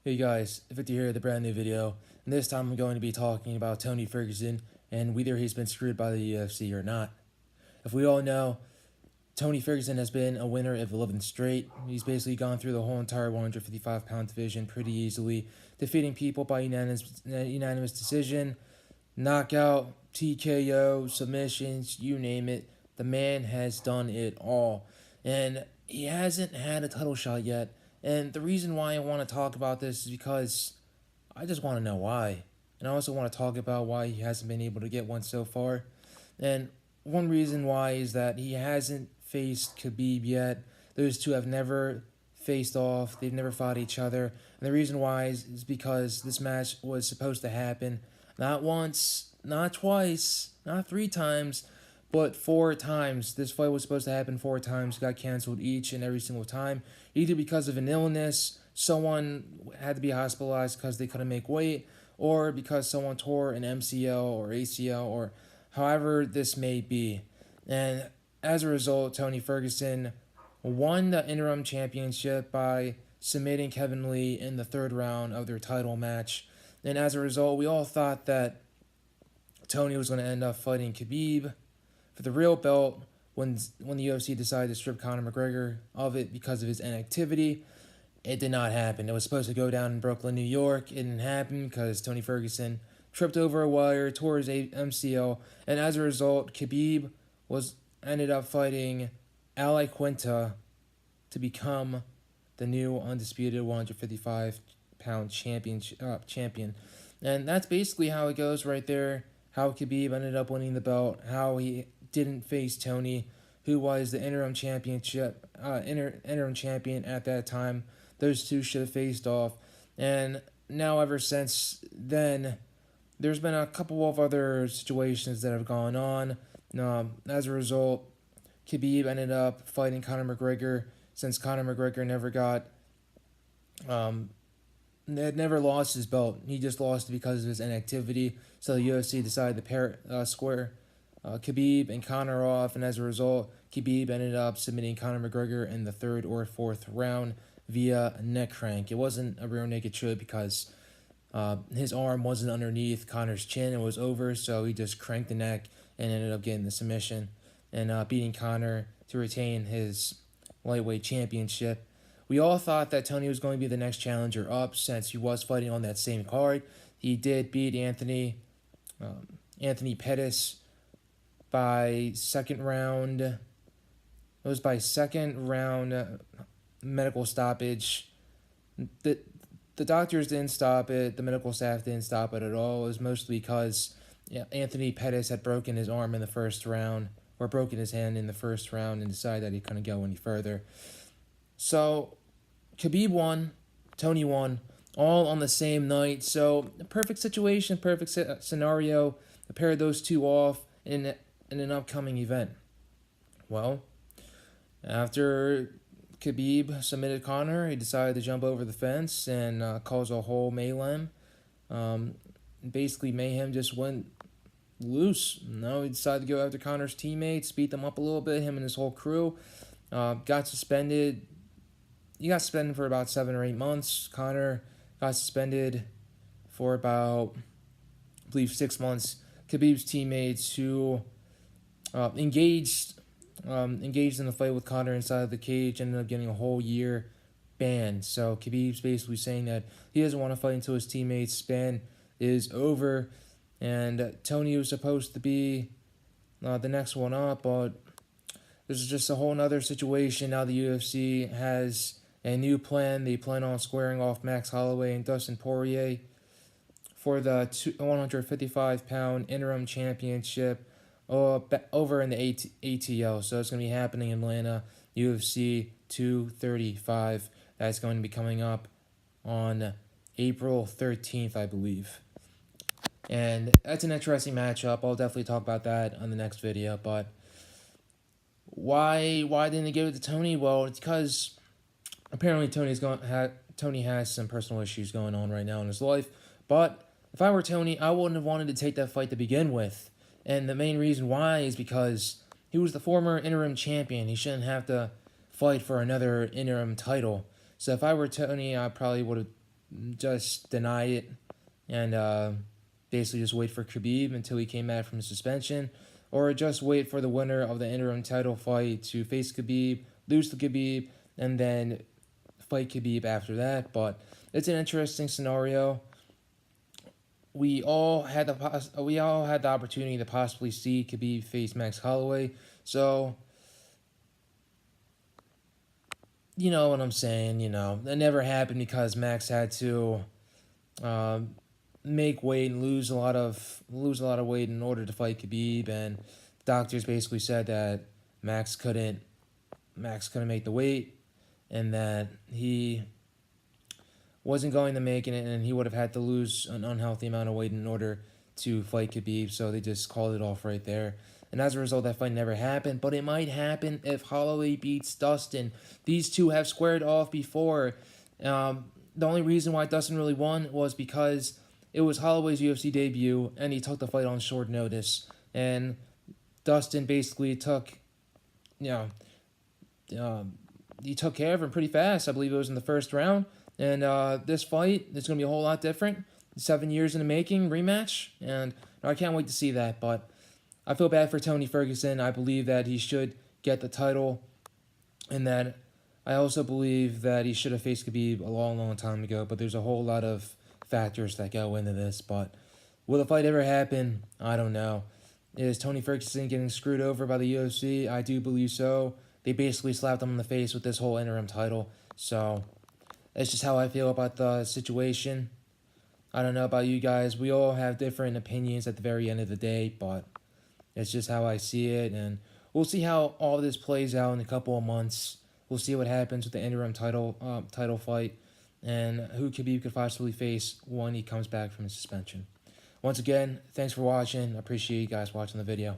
Hey guys, if you're here with a brand new video, and this time I'm going to be talking about Tony Ferguson and whether he's been screwed by the UFC or not. If we all know, Tony Ferguson has been a winner of 11 straight. He's basically gone through the whole entire 155-pound division pretty easily, defeating people by unanimous decision, knockout, TKO, submissions, you name it. The man has done it all. And he hasn't had a title shot yet. And the reason why I want to talk about this is because I just want to know why. And I also want to talk about why he hasn't been able to get one so far. And one reason why is that he hasn't faced Khabib yet. Those two have never faced off. They've never fought each other. And the reason why is because this match was supposed to happen not once, not twice, not three times, but four times. This fight was supposed to happen four times. Got canceled each and every single time, either because of an illness, someone had to be hospitalized because they couldn't make weight, or because someone tore an MCL or ACL, or however this may be. And as a result, Tony Ferguson won the interim championship by submitting Kevin Lee in the third round of their title match. And as a result, we all thought that Tony was going to end up fighting Khabib for the real belt when the UFC decided to strip Conor McGregor of it because of his inactivity. It did not happen. It was supposed to go down in Brooklyn, New York. It didn't happen because Tony Ferguson tripped over a wire, tore his MCL, and as a result, Khabib ended up fighting Ali Quinta to become the new undisputed 155-pound champion. And that's basically how it goes right there. How Khabib ended up winning the belt. How he didn't face Tony, who was the interim champion at that time. Those two should have faced off. And now ever since then, there's been a couple of other situations that have gone on. As a result, Khabib ended up fighting Conor McGregor since Conor McGregor never lost his belt. He just lost it because of his inactivity. So the UFC decided to square Khabib and Conor off, and as a result, Khabib ended up submitting Conor McGregor in the third or fourth round via neck crank. It wasn't a rear naked choke because his arm wasn't underneath Conor's chin. It was over, so he just cranked the neck and ended up getting the submission and beating Conor to retain his lightweight championship. We all thought that Tony was going to be the next challenger up since he was fighting on that same card. He did beat Anthony Pettis by second round. It was by second round medical stoppage. The doctors didn't stop it. The medical staff didn't stop it at all. It was mostly because Anthony Pettis had broken his arm in the first round, or broken his hand in the first round, and decided that he couldn't go any further. So Khabib won, Tony won, all on the same night. So a perfect situation, perfect scenario to pair those two off in an upcoming event. Well, after Khabib submitted Conor, he decided to jump over the fence and cause a whole melee. Basically, mayhem just went loose. He decided to go after Conor's teammates, beat them up a little bit, him and his whole crew. Got suspended. He got suspended for about 7 or 8 months. Conor got suspended for about, I believe, 6 months. Khabib's teammates who engaged in the fight with Conor inside of the cage ended up getting a whole year ban. So Khabib's basically saying that he doesn't want to fight until his teammates' ban is over. And Tony was supposed to be the next one up, but this is just a whole nother situation. Now the UFC has a new plan. They plan on squaring off Max Holloway and Dustin Poirier for the 155-pound interim championship over in the ATL. So it's going to be happening in Atlanta, UFC 235. That's going to be coming up on April 13th, I believe. And that's an interesting matchup. I'll definitely talk about that on the next video. But why didn't they give it to Tony? Well, it's because apparently Tony has some personal issues going on right now in his life. But if I were Tony, I wouldn't have wanted to take that fight to begin with. And the main reason why is because he was the former interim champion. He shouldn't have to fight for another interim title. So if I were Tony, I probably would have just deny it and basically just wait for Khabib until he came back from his suspension, or just wait for the winner of the interim title fight to face Khabib, lose to Khabib, and then fight Khabib after that. But it's an interesting scenario. We all had the opportunity to possibly see Khabib face Max Holloway, so you know what I'm saying. That never happened because Max had to um, make weight and lose a lot of weight in order to fight Khabib, and doctors basically said that Max couldn't make the weight, and that he wasn't going to make it, and he would have had to lose an unhealthy amount of weight in order to fight Khabib. So they just called it off right there. And as a result, that fight never happened. But it might happen if Holloway beats Dustin. These two have squared off before. The only reason why Dustin really won was because it was Holloway's UFC debut, and he took the fight on short notice. And Dustin basically took, you know, he took care of him pretty fast. I believe it was in the first round. And this fight is going to be a whole lot different. 7 years in the making, rematch. And I can't wait to see that. But I feel bad for Tony Ferguson. I believe that he should get the title. And that I also believe that he should have faced Khabib a long, long time ago. But there's a whole lot of factors that go into this. But will the fight ever happen? I don't know. Is Tony Ferguson getting screwed over by the UFC? I do believe so. They basically slapped him in the face with this whole interim title. So that's just how I feel about the situation. I don't know about you guys. We all have different opinions at the very end of the day, but it's just how I see it. And we'll see how all this plays out in a couple of months. We'll see what happens with the interim title fight and who Khabib could possibly face when he comes back from his suspension. Once again, thanks for watching. I appreciate you guys watching the video.